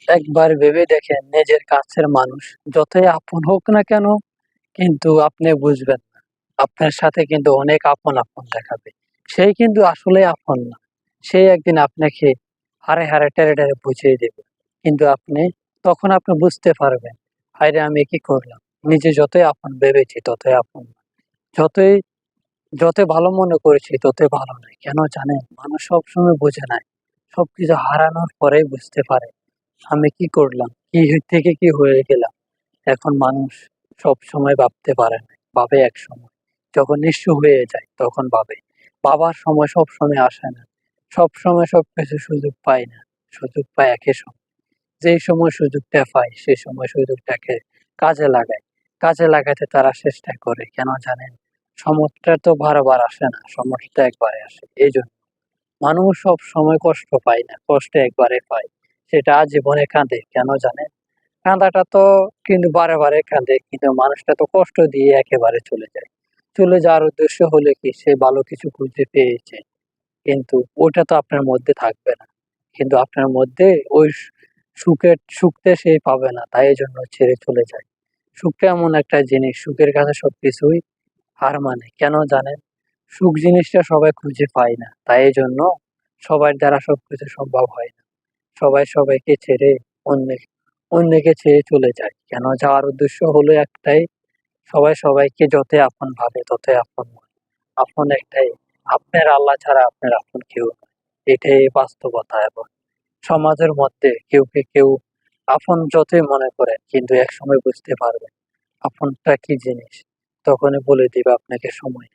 একবার ভেবে দেখেন নিজের কাছের মানুষ যতই আপন হোক না কেন, কিন্তু আপনি বুঝবেন না। আপনার সাথে কিন্তু অনেক আপন আপন দেখাবে, সেই কিন্তু আসলে আপন না। সে একদিন আপনাকে হাড়ে হাড়ে টেনে টেনে বুঝিয়ে দেবে, কিন্তু তখন আপনি বুঝতে পারবেন, হায়রে আমি কি করলাম। নিজে যতই আপন ভেবেছি ততই আপন না। যতই যতই ভালো মনে করেছি ততই ভালো নয়। কেন জানেন? মানুষ সবসময় বোঝে না, সবকিছু হারানোর পরেই বুঝতে পারে আমি কি করলাম, থেকে কি হয়ে গেলাম। এখন মানুষ সবসময় ভাবতে পারে না, ভাবে একসময়। যখন নিঃস্ব হয়ে যায় তখন ভাবে। ভাবার সময় সবসময় আসে না। সবসময় সবকিছু সুযোগ পায় না। সুযোগ পায় একই সময়। যেই সময় সুযোগটা পায় সেই সময় সুযোগটাকে কাজে লাগায়। কাজে লাগাতে তারা চেষ্টা করে। কেন জানেন? সময়টা তো বারবার আসে না। সময়টা একবারে আসে। এইজন্য মানুষ সবসময় কষ্ট পায় না। কষ্ট একবারে পায়। সেটা আজীবনে কাঁদে। কেন জানেন? কাঁদাটা তো কিন্তু বারে, বারে কাঁদে। কিন্তু মানুষটা তো কষ্ট দিয়ে একেবারে চলে যায়। চলে যাওয়ার উদ্দেশ্য হলো কি সে ভালো কিছু খুঁজে পেয়েছে। কিন্তু ওটা তো আপনার মধ্যে থাকবে না। কিন্তু আপনার মধ্যে ওই সুখটা সে পাবে না। তাই এজন্য ছেড়ে চলে যায়। সুখটা এমন একটা জিনিস, সুখের কাছে সবকিছুই হার মানে। কেন জানেন? সুখ জিনিসটা সবাই খুঁজে পায় না। তাই এজন্য সবার দ্বারা সবকিছু সম্ভব হয় না। সবাই সবাইকে ছেড়ে অন্যে অন্যকে ছেড়ে চলে যায়। কেন যাওয়ার উদ্দেশ্য হলো একটাই, সবাই সবাইকে যতই আপন ভাবে ততই আপন নয়। আপন একটাই, আপনার আল্লাহ ছাড়া আপনার আপন কেউ নয়। এটাই বাস্তবতা। এবং সমাজের মধ্যে কেউ আপন যতই মনে করেন, কিন্তু একসময় বুঝতে পারবেন আপনটা কি জিনিস। তখনই বলে দিবে আপনাকে সময়।